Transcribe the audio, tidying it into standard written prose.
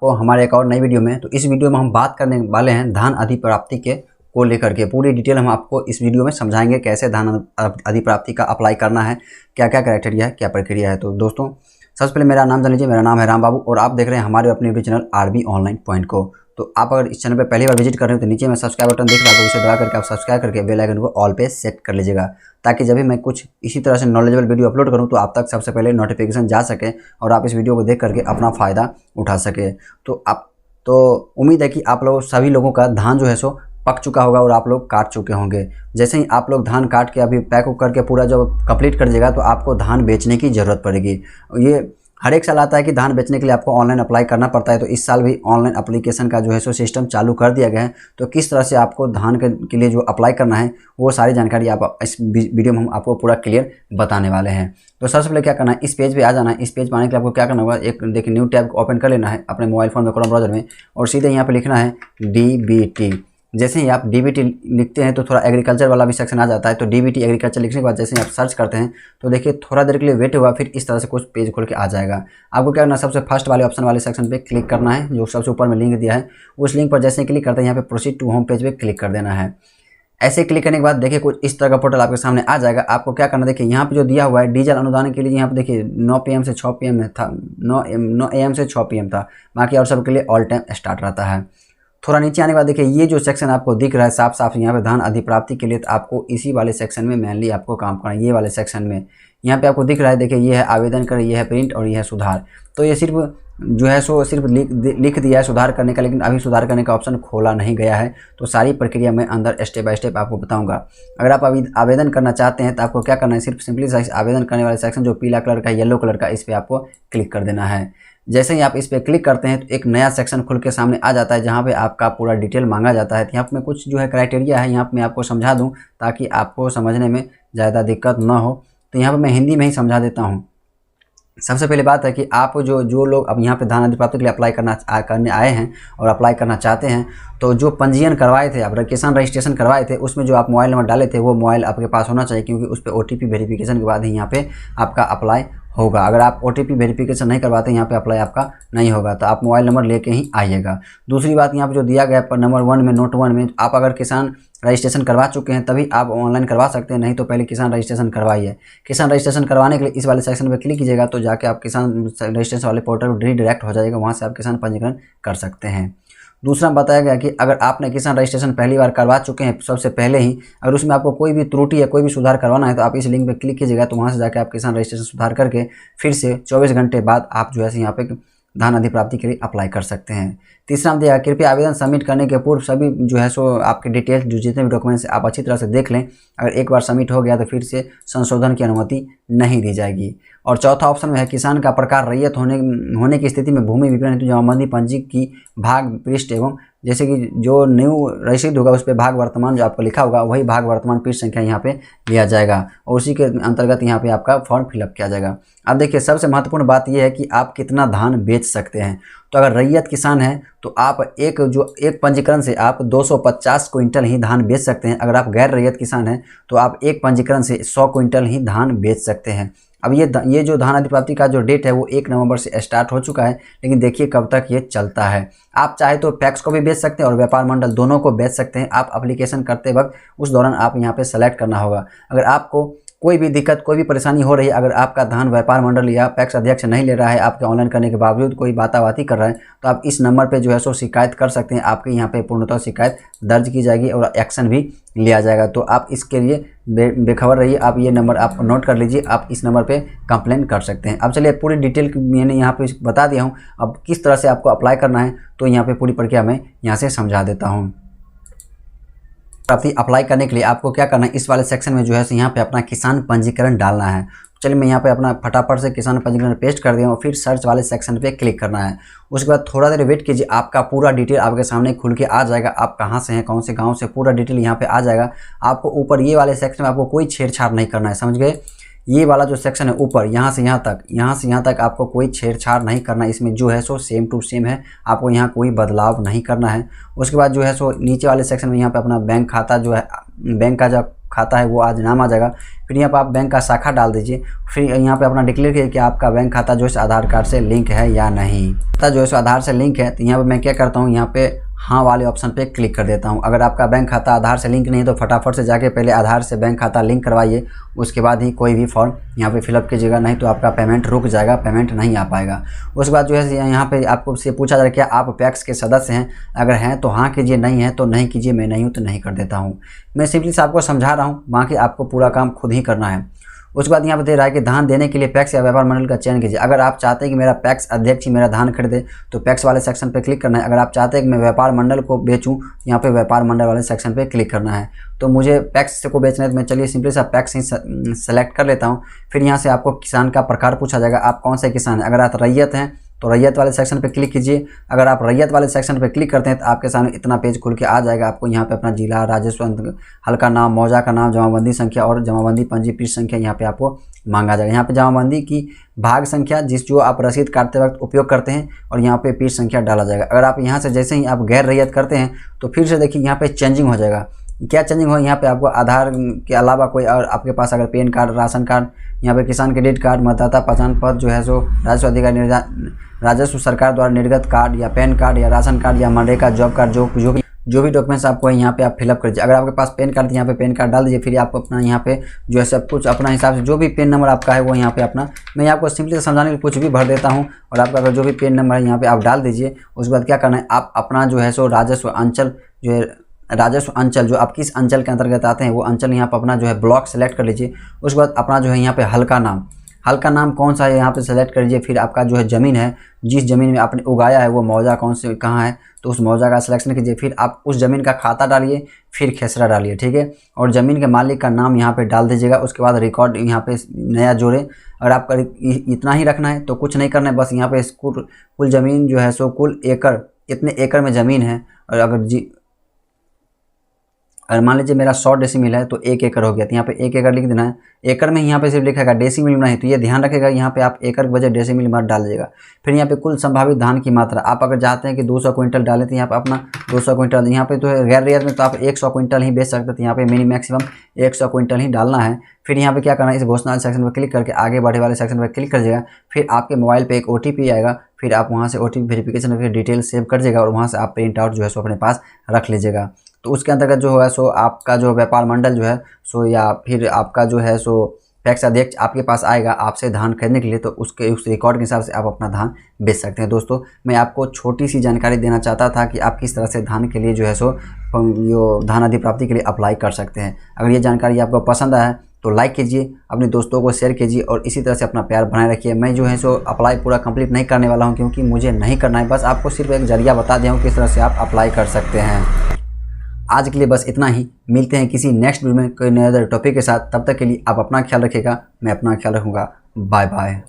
आपको हमारे एक और नई वीडियो में। तो इस वीडियो में हम बात करने वाले हैं धान अधिप्राप्ति को लेकर के। पूरी डिटेल हम आपको इस वीडियो में समझाएंगे कैसे धान अधिप्राप्ति का अप्लाई करना है, क्या क्या क्राइटेरिया है, क्या प्रक्रिया है। तो दोस्तों सबसे पहले मेरा नाम जान लीजिए। मेरा नाम है राम बाबू और आप देख रहे हैं हमारे अपने YouTube channel RB online point को। तो आप अगर इस चैनल पर पहली बार विजिट कर रहे हो तो नीचे में सब्सक्राइब बटन देख रहा है, तो उसे दबा करके आप सब्सक्राइब करके बेल आइकन को ऑल पे सेट कर लीजिएगा, ताकि जब भी मैं कुछ इसी तरह से नॉलेजेबल वीडियो अपलोड करूं तो आप तक सबसे पहले नोटिफिकेशन जा सके और आप इस वीडियो को देख करके अपना फ़ायदा उठा सके। तो उम्मीद है कि आप लोग सभी लोगों का धान जो है सो पक चुका होगा और आप लोग काट चुके होंगे। जैसे ही आप लोग धान काट के अभी पैक करके पूरा जब कंप्लीट कर दीजिएगा तो आपको धान बेचने की ज़रूरत पड़ेगी। ये हर एक साल आता है कि धान बेचने के लिए आपको ऑनलाइन अप्लाई करना पड़ता है, तो इस साल भी ऑनलाइन एप्लीकेशन का जो है सो सिस्टम चालू कर दिया गया है। तो किस तरह से आपको धान के लिए जो अप्लाई करना है वो सारी जानकारी आप इस वीडियो में हम आपको पूरा क्लियर बताने वाले हैं। तो सबसे पहले क्या करना है, इस पेज पे आ जाना है। इस पेज पर आने के लिए आपको क्या करना होगा, एक देखिए न्यू टैब ओपन कर लेना है अपने मोबाइल फ़ोन में क्रोम ब्राउज़र में और सीधे यहाँ पर लिखना है DBT। जैसे ही आप DBT लिखते हैं तो थोड़ा एग्रीकल्चर वाला भी सेक्शन आ जाता है। तो DBT एग्रीकल्चर लिखने के बाद जैसे ही आप सर्च करते हैं तो देखिए थोड़ा देर के लिए वेट हुआ, फिर इस तरह से कुछ पेज खोल के आ जाएगा। आपको क्या करना है, सबसे फर्स्ट वाले ऑप्शन वाले सेक्शन पे क्लिक करना है, जो सबसे ऊपर में लिंक दिया है। उस लिंक पर जैसे ही क्लिक करते हैं यहाँ पे प्रोसीड टू होम पेज पे क्लिक कर देना है। ऐसे क्लिक करने के बाद देखिए कुछ इस तरह का पोर्टल आपके सामने आ जाएगा। आपको क्या करना है, देखिए यहाँ पे जो दिया हुआ है डीजल अनुदान के लिए, यहाँ पे देखिए 9 PM से 6 PM में था, 9 AM से 6 PM था। बाकी और सब के लिए ऑल टाइम स्टार्ट रहता है। थोड़ा नीचे आने के बाद देखिए ये जो सेक्शन आपको दिख रहा है साफ साफ यहाँ पे धान अधिप्राप्ति के लिए, तो आपको इसी वाले सेक्शन में मेनली आपको काम करना है। ये वाले सेक्शन में यहाँ पे आपको दिख रहा है, देखिए ये है आवेदन करें, ये है प्रिंट और ये है सुधार। तो ये सिर्फ जो है सो सिर्फ लिख दिया है सुधार करने का, लेकिन अभी सुधार करने का ऑप्शन खोला नहीं गया है। तो सारी प्रक्रिया मैं अंदर स्टेप बाय स्टेप आपको बताऊंगा। अगर आप अभी आवेदन करना चाहते हैं तो आपको क्या करना है, सिर्फ सिंपली आवेदन करने वाले सेक्शन जो पीला कलर का येलो कलर का, इस पर आपको क्लिक कर देना है। जैसे ही आप इस पर क्लिक करते हैं तो एक नया सेक्शन खुल के सामने आ जाता है, जहाँ पे आपका पूरा डिटेल मांगा जाता है। यहाँ पे कुछ जो है क्राइटेरिया है, यहाँ पे मैं आपको समझा दूँ ताकि आपको समझने में ज़्यादा दिक्कत ना हो। तो यहाँ पे मैं हिंदी में ही समझा देता हूँ। सबसे पहले बात है कि आप जो लोग अब यहाँ पे धान अधिप्राप्ति के लिए अप्लाई करने आए हैं और अप्लाई करना चाहते हैं, तो जो पंजीयन करवाए थे, आप किसान रजिस्ट्रेशन करवाए थे, उसमें जो आप मोबाइल नंबर डाले थे वो मोबाइल आपके पास होना चाहिए, क्योंकि उस पर OTP वेरिफिकेशन के बाद ही यहाँ पे आपका अप्लाई होगा। अगर आप OTP वेरिफिकेशन नहीं करवाते यहाँ पे अप्लाई आपका नहीं होगा। तो आप मोबाइल नंबर लेके ही आइएगा। दूसरी बात यहाँ पे जो दिया गया है नंबर 1 में, नोट 1 में, आप अगर किसान रजिस्ट्रेशन करवा चुके हैं तभी आप ऑनलाइन करवा सकते हैं, नहीं तो पहले किसान रजिस्ट्रेशन करवाइए। किसान रजिस्ट्रेशन करवाने के लिए इस वाले सेक्शन पर क्लिक कीजिएगा, तो जाके आप किसान रजिस्ट्रेशन वाले पोर्टल पर रिडायरेक्ट हो जाएगा, वहाँ से आप किसान पंजीकरण कर सकते हैं। दूसरा बताया गया कि अगर आपने किसान रजिस्ट्रेशन पहली बार करवा चुके हैं सबसे पहले ही, अगर उसमें आपको कोई भी त्रुटि या कोई भी सुधार करवाना है तो आप इस लिंक पे क्लिक कीजिएगा, तो वहाँ से जाके आप किसान रजिस्ट्रेशन सुधार करके फिर से 24 घंटे बाद आप जो है यहाँ पे धान अधिप्राप्ति के लिए अप्लाई कर सकते हैं। तीसरा दिया, कृपया आवेदन सबमिट करने के पूर्व सभी जो है सो आपके डिटेल्स जो जितने भी डॉक्यूमेंट्स आप अच्छी तरह से देख लें। अगर एक बार सबमिट हो गया तो फिर से संशोधन की अनुमति नहीं दी जाएगी। और चौथा ऑप्शन में है किसान का प्रकार रैयत होने की स्थिति में भूमि विवरण हेतु जमाबंदी पंजी की भाग पृष्ठ एवं जैसे कि जो न्यू रसीद होगा उस पर भाग वर्तमान जो आपको लिखा होगा वही भाग वर्तमान पृष्ठ संख्या यहाँ पे लिया जाएगा और उसी के अंतर्गत यहाँ पे आपका फॉर्म फिलअप किया जाएगा। अब देखिए सबसे महत्वपूर्ण बात यह है कि आप कितना धान बेच सकते हैं। तो अगर रैयत किसान है तो आप एक पंजीकरण से आप 250 क्विंटल ही धान बेच सकते हैं। अगर आप गैर रैयत किसान हैं तो आप एक पंजीकरण से 100 क्विंटल ही धान बेच सकते हैं। अब ये जो धान अधिप्राप्ति का जो डेट है वो 1 नवंबर से स्टार्ट हो चुका है, लेकिन देखिए कब तक ये चलता है। आप चाहे तो पैक्स को भी बेच सकते हैं और व्यापार मंडल दोनों को बेच सकते हैं। आप एप्लीकेशन करते वक्त उस दौरान आप यहाँ पे सेलेक्ट करना होगा। अगर आपको कोई भी दिक्कत, कोई भी परेशानी हो रही है, अगर आपका धान व्यापार मंडल या पैक्स अध्यक्ष नहीं ले रहा है, आपके ऑनलाइन करने के बावजूद कोई बाताबाती कर रहा है, तो आप इस नंबर पे जो है सो शिकायत कर सकते हैं। आपके यहाँ पे पूर्णतः शिकायत दर्ज की जाएगी और एक्शन भी लिया जाएगा। तो आप इसके लिए बेखबर रहिए। आप ये नंबर आप नोट कर लीजिए, आप इस नंबर पे कंप्लेन कर सकते हैं। अब चलिए पूरी डिटेल मैंने यहाँ पे बता दिया हूँ, अब किस तरह से आपको अप्लाई करना है तो यहाँ पे पूरी प्रक्रिया मैं यहाँ से समझा देता हूँ। अप्लाई करने के लिए आपको क्या करना है, इस वाले सेक्शन में जो है यहाँ पे अपना किसान पंजीकरण डालना है। चलिए मैं यहाँ पे अपना फटाफट से किसान पंजीकरण पेस्ट कर दिया और फिर सर्च वाले सेक्शन पे क्लिक करना है। उसके बाद थोड़ा देर वेट कीजिए, आपका पूरा डिटेल आपके सामने खुल के आ जाएगा। आप कहाँ से हैं, कौन से गांव से, पूरा डिटेल यहाँ पे आ जाएगा। आपको ऊपर ये वाले सेक्शन में आपको कोई छेड़छाड़ नहीं करना है, समझ गए। ये वाला जो सेक्शन है ऊपर यहाँ से यहाँ तक आपको कोई छेड़छाड़ नहीं करना है। इसमें जो है सो सेम टू सेम है, आपको यहाँ कोई बदलाव नहीं करना है। उसके बाद जो है सो नीचे वाले सेक्शन में यहाँ पे अपना बैंक खाता जो है, बैंक का जो खाता है वो आज नाम आ जाएगा। फिर यहाँ पर आप बैंक का शाखा डाल दीजिए। फिर यहाँ पे अपना डिक्लेयर कीजिए कि आपका बैंक खाता जो है आधार कार्ड से लिंक है या नहीं। खाता जो है आधार से लिंक है तो यहाँ पर मैं क्या करता हूँ, यहाँ पे हाँ वाले ऑप्शन पे क्लिक कर देता हूँ। अगर आपका बैंक खाता आधार से लिंक नहीं है तो फटाफट से जाके पहले आधार से बैंक खाता लिंक करवाइए, उसके बाद ही कोई भी फॉर्म यहाँ पे फिलअप कीजिएगा, नहीं तो आपका पेमेंट रुक जाएगा, पेमेंट नहीं आ पाएगा। उसके बाद जो है यहाँ पे आपको से पूछा जा रहा है क्या आप पैक्स के सदस्य हैं, अगर हैं तो हाँ कीजिए, नहीं है तो नहीं कीजिए। मैं नहीं हूँ तो नहीं कर देता हूँ। मैं सिंपली से आपको समझा रहा हूँ, बाकी आपको पूरा काम खुद ही करना है। उसके बाद यहाँ पर दे रहा है कि धान देने के लिए पैक्स या व्यापार मंडल का चयन कीजिए। अगर आप चाहते हैं कि मेरा पैक्स अध्यक्ष ही मेरा धान खरीदे तो पैक्स वाले सेक्शन पे क्लिक करना है। अगर आप चाहते हैं कि मैं व्यापार मंडल को बेचूं, यहाँ पे व्यापार मंडल वाले सेक्शन पे क्लिक करना है। तो मुझे पैक्स को बेचना है तो मैं चलिए सिंपली सा पैक्स ही सेलेक्ट कर लेता हूँ। फिर यहाँ से आपको किसान का प्रकार पूछा जाएगा, आप कौन से किसान हैं। अगर आप रैयत हैं तो रैयत वाले सेक्शन पे क्लिक कीजिए। अगर आप रैयत वाले सेक्शन पे क्लिक करते हैं तो आपके सामने इतना पेज खुल के आ जाएगा। आपको यहाँ पे अपना जिला, राजस्व, हल्का नाम, मौजा का नाम, जमाबंदी संख्या और जमाबंदी पंजीकृत संख्या यहाँ पे आपको मांगा जाएगा। यहाँ पे जमाबंदी की भाग संख्या जो आप रसीद काटते वक्त उपयोग करते हैं और यहाँ पे पीठ संख्या डाला जाएगा। अगर आप यहाँ से जैसे ही आप गैर रैयत करते हैं तो फिर से देखिए यहाँ पे चेंजिंग हो जाएगा। क्या चेंजिंग हो, यहाँ पे आपको आधार के अलावा कोई और आपके पास अगर पैन कार्ड, राशन कार्ड, यहाँ पे किसान क्रेडिट कार्ड, मतदाता पहचान पत्र जो है सो राजस्व अधिकारी राजस्व सरकार द्वारा निर्गत कार्ड या पैन कार्ड या राशन कार्ड या मनरेगा जॉब कार्ड जो भी डॉक्यूमेंट्स आपको है यहाँ पे आप फिलअप करिए। अगर आपके पास पैन कार्ड, यहाँ पे पैन कार्ड डाल दीजिए। फिर आपको अपना यहाँ पे जो है सब कुछ अपना हिसाब से जो भी पेन नंबर आपका है वो यहाँ पे अपना, मैं आपको सिंपली समझाने के लिए कुछ भी भर देता हूँ और आपका अगर जो भी पेन नंबर है यहाँ पे आप डाल दीजिए। उसके बाद क्या करना है, आप अपना जो है सो राजस्व अंचल जो है राजस्व अंचल जो आप किस अंचल के अंतर्गत आते हैं वो अंचल यहाँ पर अपना जो है ब्लॉक सेलेक्ट कर लीजिए। उसके बाद अपना जो है यहाँ पे हल्का नाम कौन सा है यहाँ पे सेलेक्ट कर लीजिए। फिर आपका जो है ज़मीन है, जिस ज़मीन में आपने उगाया है वो मौजा कौन से कहाँ है तो उस मौजा का सिलेक्शन कीजिए। फिर आप उस ज़मीन का खाता डालिए, फिर खेसरा डालिए, ठीक है। और ज़मीन के मालिक का नाम यहाँ पे डाल दीजिएगा। उसके बाद रिकॉर्ड यहाँ पे नया जोड़े। अगर आपका इतना ही रखना है तो कुछ नहीं करना है, बस यहाँ पे कुल ज़मीन जो है सो कुल एकड़, इतने एकड़ में ज़मीन है। और अगर मान लीजिए मेरा 100 डेसीमिल है तो 1 एकड़ हो गया, तो यहाँ पे 1 एकड़ लिख देना है। एकड़ में यहाँ पे सिर्फ लिखेगा, डेसीमिल में नहीं। तो ये ध्यान रखेगा, यहाँ पे आप एकड़ के बजाय डेसीमिल मत डाल दीजिएगा। फिर यहाँ पे कुल संभावित धान की मात्रा, आप अगर चाहते हैं कि 200 क्विंटल डालें तो यहाँ पे अपना 200 क्विंटल। यहाँ पे तो गैर रैयत में तो आप 100 क्विंटल ही बेच सकते हैं, तो यहाँ पे मिनी मैक्सिमम 100 क्विंटल ही डालना है। फिर यहाँ पे क्या करना है, इस घोषणा सेक्शन पर क्लिक करके आगे बढ़े वाले सेक्शन पर क्लिक कर दीजिएगा। फिर आपके मोबाइल पे एक OTP आएगा, फिर आप वहाँ से OTP वेरिफिकेशन फिर डिटेल सेव कर दीजिएगा और वहाँ से आप प्रिंट आउट जो है सो अपने पास रख लीजिएगा। तो उसके अंतर्गत जो है सो आपका जो व्यापार मंडल जो है सो या फिर आपका जो है सो पैक्स अध्यक्ष आपके पास आएगा आपसे धान खरीदने के लिए, तो उस रिकॉर्ड के हिसाब से आप अपना धान बेच सकते हैं। दोस्तों मैं आपको छोटी सी जानकारी देना चाहता था कि आप किस तरह से धान के लिए जो है सो धान अधिप्राप्ति के लिए अप्लाई कर सकते हैं। अगर ये जानकारी आपको पसंद आया तो लाइक कीजिए, अपने दोस्तों को शेयर कीजिए और इसी तरह से अपना प्यार बनाए रखिए। मैं जो है सो अप्लाई पूरा कंप्लीट नहीं करने वाला हूँ क्योंकि मुझे नहीं करना है, बस आपको सिर्फ एक जरिया बता दिया हूँ किस तरह से आप अप्लाई कर सकते हैं। आज के लिए बस इतना ही, मिलते हैं किसी नेक्स्ट वीडियो में कोई नए टॉपिक के साथ। तब तक के लिए आप अपना ख्याल रखिएगा, मैं अपना ख्याल रखूँगा। Bye bye.